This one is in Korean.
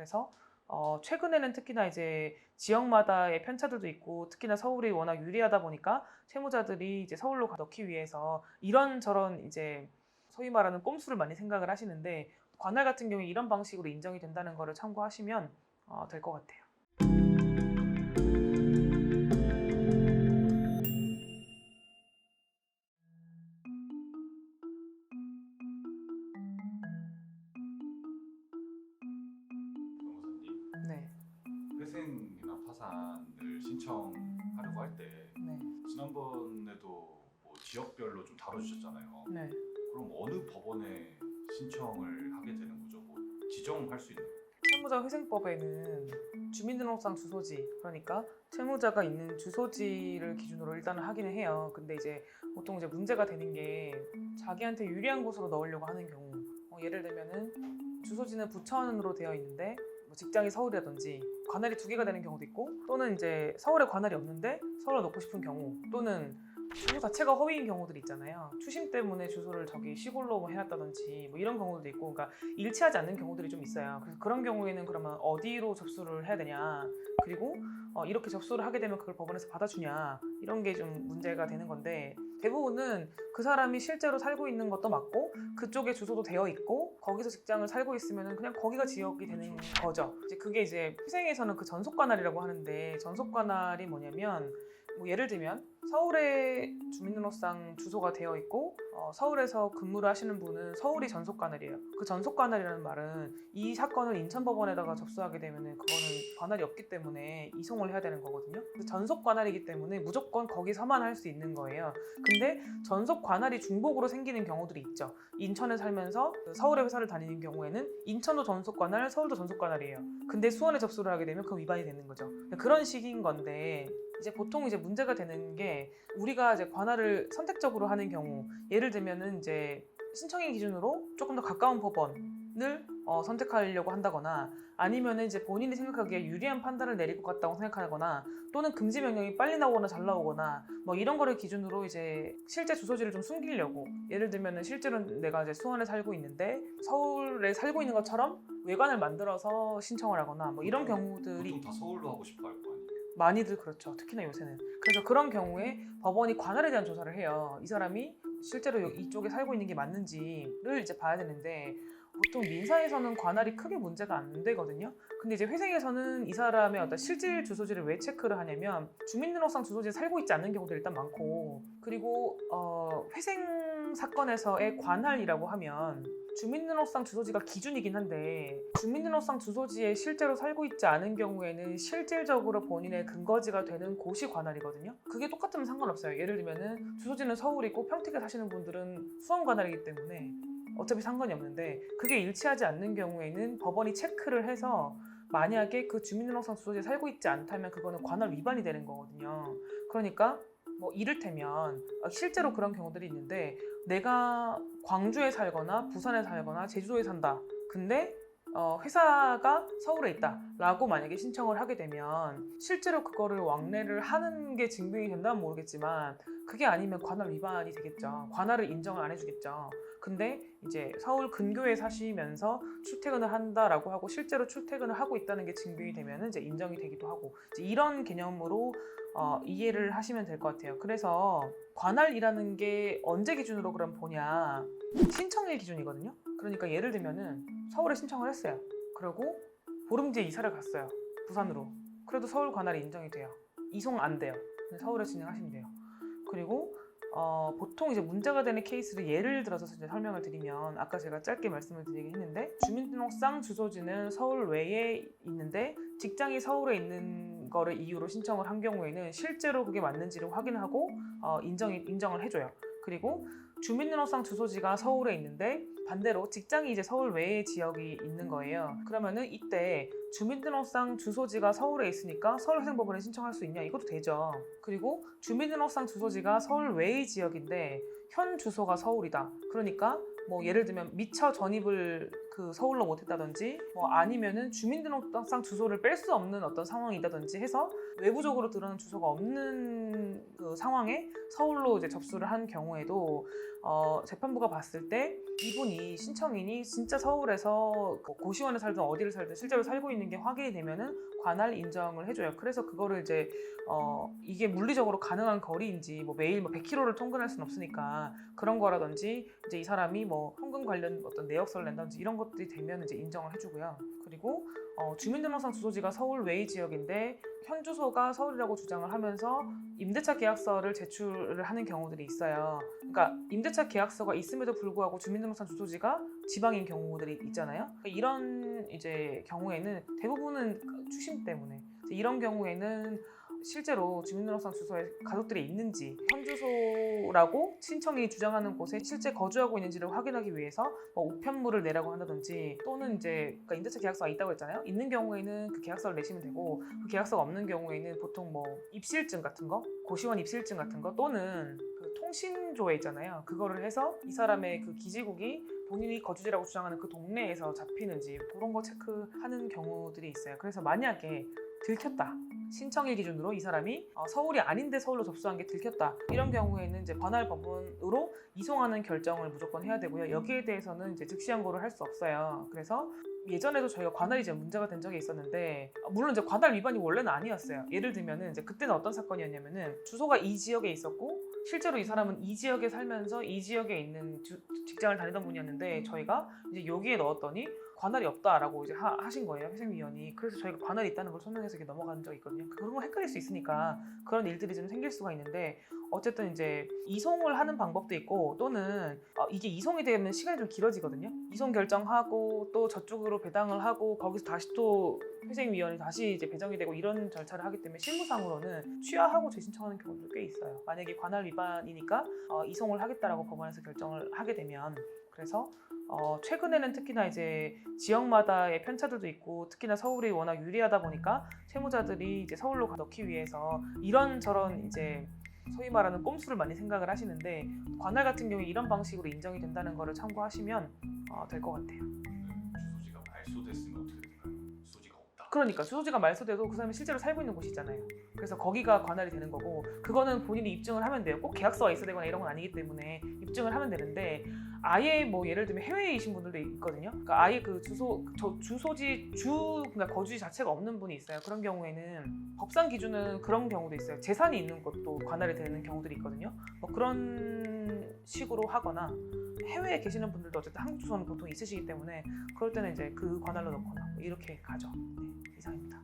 그래서 최근에는 특히나 이제 지역마다의 편차들도 있고 특히나 서울이 워낙 유리하다 보니까 채무자들이 이제 서울로 넣기 위해서 이런저런 이제 소위 말하는 꼼수를 많이 생각을 하시는데 관할 같은 경우에 이런 방식으로 인정이 된다는 거를 참고하시면 될 것 같아요. 변호사님, 네, 회생이나 파산을 신청하려고 할 때 네, 지난번에도 뭐 지역별로 좀 다뤄주셨잖아요. 네. 그럼 어느 법원에 신청을 하게 되는 거죠? 뭐 지정할 수 있는? 채무자 회생법에는 주민등록상 주소지, 그러니까 채무자가 있는 주소지를 기준으로 일단은 하기는 해요. 근데 이제 보통 이제 문제가 되는 게 자기한테 유리한 곳으로 넣으려고 하는 경우, 예를 들면은 주소지는 부천으로 되어 있는데 뭐 직장이 서울이라든지 관할이 두 개가 되는 경우도 있고, 또는 이제 서울에 관할이 없는데 서울에 넣고 싶은 경우, 또는 주소 자체가 허위인 경우들이 있잖아요. 추심 때문에 주소를 저기 시골로 뭐 해놨다든지 뭐 이런 경우도 있고, 그러니까 일치하지 않는 경우들이 좀 있어요. 그래서 그런 경우에는 그러면 어디로 접수를 해야 되냐, 그리고 이렇게 접수를 하게 되면 그걸 법원에서 받아주냐, 이런 게 좀 문제가 되는 건데, 대부분은 그 사람이 실제로 살고 있는 것도 맞고 그쪽에 주소도 되어 있고 거기서 직장을 살고 있으면 그냥 거기가 지역이 되는 거죠. 이제 그게 이제 피생에서는 그 전속관할이라고 하는데, 전속관할이 뭐냐면 뭐 예를 들면 서울에 주민등록상 주소가 되어 있고 서울에서 근무를 하시는 분은 서울이 전속관할이에요. 그 전속관할이라는 말은 이 사건을 인천법원에다가 접수하게 되면 그거는 관할이 없기 때문에 이송을 해야 되는 거거든요. 전속관할이기 때문에 무조건 거기서만 할 수 있는 거예요. 근데 전속관할이 중복으로 생기는 경우들이 있죠. 인천에 살면서 서울에 회사를 다니는 경우에는 인천도 전속관할, 서울도 전속관할이에요. 근데 수원에 접수를 하게 되면 그 위반이 되는 거죠. 그런 식인 건데, 이제 보통 이제 문제가 되는 게 우리가 이제 관할을 선택적으로 하는 경우, 예를 들면은 이제 신청인 기준으로 조금 더 가까운 법원을 선택하려고 한다거나, 아니면은 이제 본인이 생각하기에 유리한 판단을 내릴 것 같다고 생각하거나, 또는 금지 명령이 빨리 나오거나 잘 나오거나 뭐 이런 거를 기준으로 이제 실제 주소지를 좀 숨기려고, 예를 들면은 실제로 내가 이제 수원에 살고 있는데 서울에 살고 있는 것처럼 외관을 만들어서 신청을 하거나 뭐 이런 경우들이 보통 다 서울로 하고 싶어 할 거 아니에요? 많이들 그렇죠. 특히나 요새는. 그래서 그런 경우에 법원이 관할에 대한 조사를 해요. 이 사람이 실제로 이쪽에 살고 있는 게 맞는지를 이제 봐야 되는데, 보통 민사에서는 관할이 크게 문제가 안 되거든요. 근데 이제 회생에서는 이 사람의 어떤 실질 주소지를 왜 체크를 하냐면, 주민등록상 주소지에 살고 있지 않는 경우도 일단 많고, 그리고 회생 사건에서의 관할이라고 하면 주민등록상 주소지가 기준이긴 한데, 주민등록상 주소지에 실제로 살고 있지 않은 경우에는 실질적으로 본인의 근거지가 되는 곳이 관할이거든요. 그게 똑같으면 상관없어요. 예를 들면은 주소지는 서울이고 평택에 사시는 분들은 수원 관할이기 때문에 어차피 상관이 없는데, 그게 일치하지 않는 경우에는 법원이 체크를 해서 만약에 그 주민등록상 주소지에 살고 있지 않다면 그거는 관할 위반이 되는 거거든요. 그러니까 뭐 이를테면 실제로 그런 경우들이 있는데, 내가 광주에 살거나 부산에 살거나 제주도에 산다. 근데 회사가 서울에 있다라고 만약에 신청을 하게 되면 실제로 그거를 왕래를 하는 게 증명이 된다면 모르겠지만, 그게 아니면 관할 위반이 되겠죠. 관할을 인정을 안 해주겠죠. 근데 이제 서울 근교에 사시면서 출퇴근을 한다라고 하고 실제로 출퇴근을 하고 있다는 게 증명이 되면 이제 인정이 되기도 하고, 이제 이런 개념으로 이해를 하시면 될 것 같아요. 그래서 관할이라는 게 언제 기준으로 그럼 보냐, 신청일 기준이거든요. 그러니까 예를 들면은 서울에 신청을 했어요. 그리고 보름 뒤에 이사를 갔어요. 부산으로. 그래도 서울 관할이 인정이 돼요. 이송 안 돼요. 서울에 진행하시면 돼요. 그리고 보통 이제 문제가 되는 케이스를 예를 들어서 이제 설명을 드리면, 아까 제가 짧게 말씀을 드리긴 했는데, 주민등록상 주소지는 서울 외에 있는데 직장이 서울에 있는 거를 이유로 신청을 한 경우에는 실제로 그게 맞는지를 확인하고 인정을 해줘요. 그리고 주민등록상 주소지가 서울에 있는데 반대로 직장이 이제 서울 외의 지역이 있는 거예요. 그러면은 이때 주민등록상 주소지가 서울에 있으니까 서울회생법원에 신청할 수 있냐? 이것도 되죠. 그리고 주민등록상 주소지가 서울 외의 지역인데 현 주소가 서울이다. 그러니까 뭐 예를 들면 미처 전입을 그 서울로 못했다든지, 뭐 아니면은 주민등록상 주소를 뺄 수 없는 어떤 상황이다든지 해서 외부적으로 드러난 주소가 없는 그 상황에 서울로 이제 접수를 한 경우에도 재판부가 봤을 때 이분이 신청인이 진짜 서울에서 고시원에 살든 어디를 살든 실제로 살고 있는 게 확인이 되면은 관할 인정을 해줘요. 그래서 그거를 이제 이게 물리적으로 가능한 거리인지 뭐 매일 뭐 100km를 통근할 수는 없으니까 그런 거라든지 이제 이 사람이 뭐 현금 관련 어떤 내역서를 낸다든지 이런 것들이 되면 이제 인정을 해주고요. 그리고 주민등록상 주소지가 서울 외의 지역인데 현 주소가 서울이라고 주장을 하면서 임대차 계약서를 제출을 하는 경우들이 있어요. 그러니까 임대차 계약서가 있음에도 불구하고 주민등록상 주소지가 지방인 경우들이 있잖아요. 그러니까 이런 이제 경우에는 대부분은 추심 때문에 이런 경우에는 실제로 주민등록상 주소에 가족들이 있는지 현 주소라고 신청인이 주장하는 곳에 실제 거주하고 있는지를 확인하기 위해서 우편물을 내라고 한다든지 또는 이제 그러니까 임대차 계약서가 있다고 했잖아요. 있는 경우에는 그 계약서를 내시면 되고 그 계약서가 없는 경우에는 보통 뭐 입실증 같은 거, 고시원 입실증 같은 거 또는 그 통신조회 있잖아요. 그거를 해서 이 사람의 그 기지국이 본인이 거주지라고 주장하는 그 동네에서 잡히는지 그런 거 체크하는 경우들이 있어요. 그래서 만약에 들켰다. 신청일 기준으로 이 사람이 서울이 아닌데 서울로 접수한 게 들켰다. 이런 경우에는 이제 관할 법원으로 이송하는 결정을 무조건 해야 되고요. 여기에 대해서는 이제 즉시 항고를 할 수 없어요. 그래서 예전에도 저희가 관할이 이제 문제가 된 적이 있었는데 물론 이제 관할 위반이 원래는 아니었어요. 예를 들면은 이제 그때는 어떤 사건이었냐면은 주소가 이 지역에 있었고 실제로 이 사람은 이 지역에 살면서 이 지역에 있는 직장을 다니던 분이었는데 저희가 이제 여기에 넣었더니 관할이 없다라고 이제 하신 거예요, 회생위원이. 그래서 저희가 관할이 있다는 걸 설명해서 이렇게 넘어간 적이 있거든요. 그런 거 헷갈릴 수 있으니까 그런 일들이 좀 생길 수가 있는데 어쨌든 이제 이송을 하는 방법도 있고 또는 이게 이송이 되면 시간이 좀 길어지거든요. 이송 결정하고 또 저쪽으로 배당을 하고 거기서 다시 또 회생위원이 다시 이제 배정이 되고 이런 절차를 하기 때문에 실무상으로는 취하하고 재신청하는 경우도 꽤 있어요. 만약에 관할 위반이니까 이송을 하겠다라고 법원에서 결정을 하게 되면 그래서 최근에는 특히나 이제 지역마다의 편차들도 있고 특히나 서울이 워낙 유리하다 보니까 채무자들이 이제 서울로 넣기 위해서 이런저런 이제 소위 말하는 꼼수를 많이 생각을 하시는데 관할 같은 경우에 이런 방식으로 인정이 된다는 거를 참고하시면 될 것 같아요. 주소지가 말소됐으면 어떻게 되나요? 주소지가 없다. 그러니까 주소지가 말소돼도 그 사람이 실제로 살고 있는 곳이 있잖아요. 그래서 거기가 관할이 되는 거고 그거는 본인이 입증을 하면 돼요. 꼭 계약서가 있어야 되거나 이런 건 아니기 때문에 입증을 하면 되는데 아예 뭐 예를 들면 해외에 계신 분들도 있거든요. 그러니까 아예 그 주소지 그러니까 거주지 자체가 없는 분이 있어요. 그런 경우에는 법상 기준은 그런 경우도 있어요. 재산이 있는 것도 관할이 되는 경우들이 있거든요. 뭐 그런 식으로 하거나 해외에 계시는 분들도 어쨌든 한국 주소는 보통 있으시기 때문에 그럴 때는 이제 그 관할로 넣거나 뭐 이렇게 가죠. 네, 이상입니다.